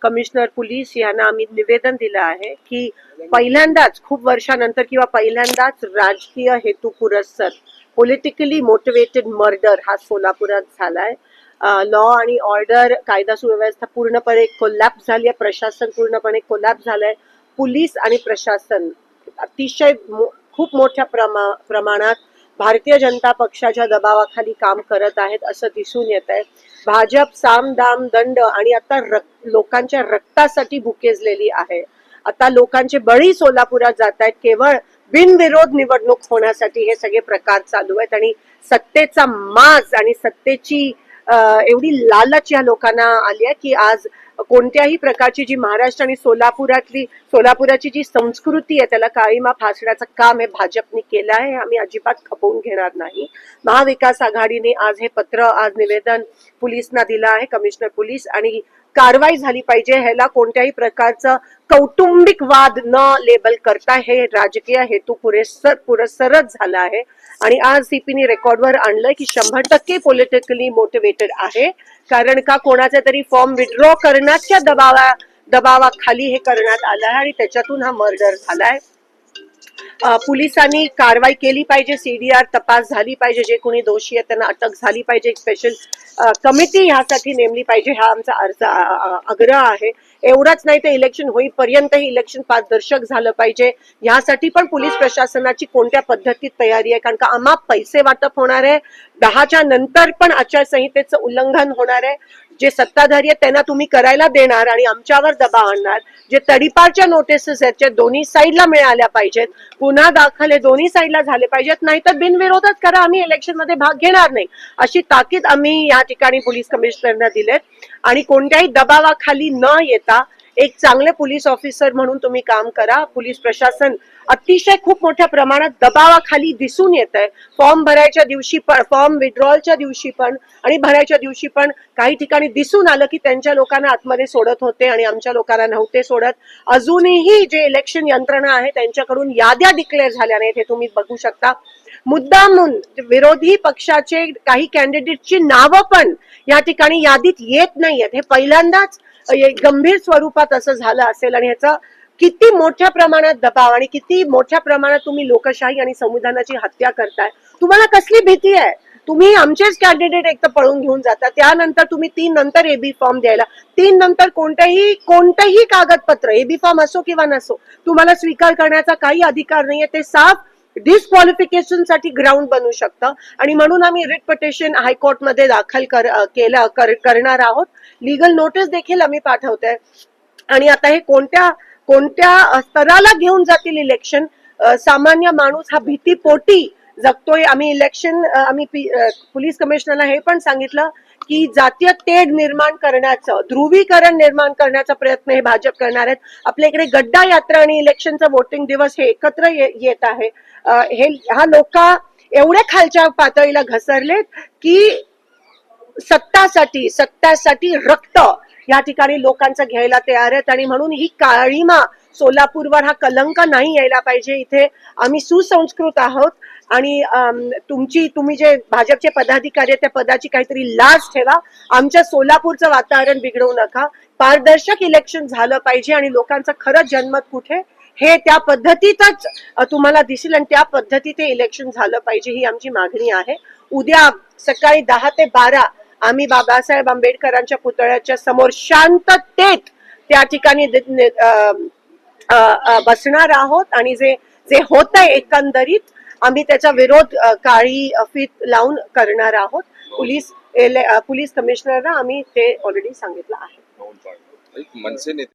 Commissioner police यांना आम्ही निवेदन दिलं आहे की पहिल्यांदाच खूप वर्षानंतर किंवा पहिल्यांदाच राजकीय हेतू पुरस्सर पॉलिटिकली मोटिवेटेड मर्डर हा सोलापुरात झालाय. लॉ आणि ऑर्डर, कायदा सुव्यवस्था पूर्णपणे कोलॅप्स झाली आहे. प्रशासन पूर्णपणे कोलॅप्स झालंय. पोलीस आणि प्रशासन अतिशय खूप मोठ्या प्रमाणात भारतीय जनता पक्षाच्या दबावाखाली काम करत आहेत असं दिसून येत आहे. भाजप साम दाम दंड आणि आता लोकांच्या रक्तासाठी भुकेजलेली आहे. आता लोकांचे बळी सोलापुरात जात आहेत केवळ बिनविरोध निवडणूक होण्यासाठी. हे सगळे प्रकार चालू आहेत आणि सत्तेचा माज आणि सत्तेची एवढी लालच या लोकांना आली आहे की आज कोणत्याही प्रकारची जी महाराष्ट्र आणि सोलापुराची जी संस्कृती आहे त्याला काळीमा फासण्याचं काम हे भाजपने केलं आहे. आम्ही अजिबात खपवून घेणार नाही. महाविकास आघाडीने आज हे पत्र, आज निवेदन पोलिसांना दिलं आहे, कमिशनर पोलीस, आणि कारवाई झाली पाहिजे. ह्याला कोणत्याही प्रकारचं कौटुंबिक वाद न लेबल करता हे राजकीय हेतू पुरस्सरच झाला आहे. आणि आज सीपीने रेकॉर्डवर आणलंय की 100% पॉलिटिकली मोटिवेटेड आहे. कारण का कोणाचा तरी फॉर्म विड्रॉ करण्याच्या दबावाखाली हे करण्यात आलं आहे आणि त्याच्यातून हा मर्डर झालाय. पोलिसांनी कारवाई केली पाहिजे, सीडीआर तपास झाली पाहिजे, जे कोणी दोषी आहेत त्यांना अटक झाली पाहिजे, एक स्पेशल कमिटी ह्यासाठी नेमली पाहिजे, हा आमचा आग्रह आहे. एवढंच नाही तर इलेक्शन होईपर्यंत हे इलेक्शन पारदर्शक झालं पाहिजे. ह्यासाठी पण पोलीस प्रशासनाची कोणत्या पद्धतीत तयारी आहे, कारण का अमाप पैसे वाटप होणार आहे. 10च्या नंतर पण आचारसंहितेचं उल्लंघन होणार आहे. जे सत्ताधारी आहेत त्यांना तुम्ही करायला देणार आणि आमच्यावर दबाव आणणार. जे तडीपारच्या नोटिसेस आहेत त्या दोन्ही साईडला मिळाल्या पाहिजेत, गुन्हा दाखल दोन्ही साईडला झाले पाहिजेत, नाहीतर बिनविरोधच करा, आम्ही इलेक्शन मध्ये भाग घेणार नाही, अशी ताकीद आम्ही या ठिकाणी पोलीस कमिशनरना दिलेत. आणि कोणत्याही दबावाखाली न येता एक चांगले पोलीस ऑफिसर म्हणून तुम्ही काम करा. पोलीस प्रशासन अतिशय खूप मोठ्या प्रमाणात दबावाखाली दिसून येत आहे. फॉर्म भरायच्या दिवशी पण, फॉर्म विड्रॉलच्या दिवशी पण आणि भरायच्या दिवशी पण काही ठिकाणी दिसून आलं की त्यांच्या लोकांना आतमध्ये सोडत होते आणि आमच्या लोकांना नव्हते सोडत. अजूनही जे इलेक्शन यंत्रणा आहे त्यांच्याकडून याद्या डिक्लेअर झाल्या नाहीत, हे तुम्ही बघू शकता. मुद्दामून विरोधी पक्षाचे काही कॅन्डिडेटची नावं पण या ठिकाणी यादीत येत नाहीयेत. हे पहिल्यांदाच गंभीर स्वरूपात असं झालं असेल आणि ह्याचा किती मोठ्या प्रमाणात दबाव आणि किती मोठ्या प्रमाणात तुम्ही लोकशाही आणि संविधानाची हत्या करताय. तुम्हाला कसली भीती आहे? तुम्ही आमचेच कॅन्डिडेट एक तर पळून घेऊन जाता, त्यानंतर तुम्ही 3 नंतर एबी फॉर्म द्यायला, 3 नंतर कोणतेही कागदपत्र, एबी फॉर्म असो किंवा नसो, तुम्हाला स्वीकार करण्याचा काही अधिकार नाहीये. ते साफ डिस्क्वालिफिकेशन साठी ग्राउंड बनू शकतं. आणि म्हणून आम्ही रिट पिटिशन हायकोर्टमध्ये दाखल करणार आहोत. लीगल नोटीस देखील आम्ही पाठवतोय. आणि आता हे कोणत्या स्तराला घेऊन जातील इलेक्शन, सामान्य माणूस हा भीतीपोटी जगतोय. आम्ही पोलीस कमिशनरला हे पण सांगितलं की जातीय तेढ निर्माण करण्याचं, ध्रुवीकरण निर्माण करण्याचा प्रयत्न हे भाजप करणार आहेत. आपल्या इकडे गड्डा यात्रा आणि इलेक्शनचा वोटिंग दिवस हे एकत्र येत आहे. हा लोक एवढ्या खालच्या पातळीला घसरलेत की सत्तासाठी रक्त या ठिकाणी लोकांचं घ्यायला तयार आहेत. आणि म्हणून ही काळीमा सोलापूरवर, हा कलंक नाही यायला पाहिजे. इथे आम्ही सुसंस्कृत आहोत आणि तुम्ही जे भाजपचे पदाधिकारी आहेत त्या पदाची काहीतरी लाज ठेवा. आमच्या सोलापूरचं वातावरण बिघडवू नका. पारदर्शक इलेक्शन झालं पाहिजे आणि लोकांचं खरं जनमत कुठे हे त्या पद्धतीतच तुम्हाला दिसेल आणि त्या पद्धतीत हे इलेक्शन झालं पाहिजे, ही आमची मागणी आहे. उद्या सकाळी 10 ते 12 आम्ही बाबासाहेब आंबेडकरांच्या पुतळ्याच्या समोर शांततेत त्या ठिकाणी बसणार आहोत आणि जे होत आहे एकंदरीत आम्ही त्याचा विरोध काळी फीत लावून करणार आहोत. पोलीस कमिशनरला आम्ही ते ऑलरेडी सांगितलं आहे.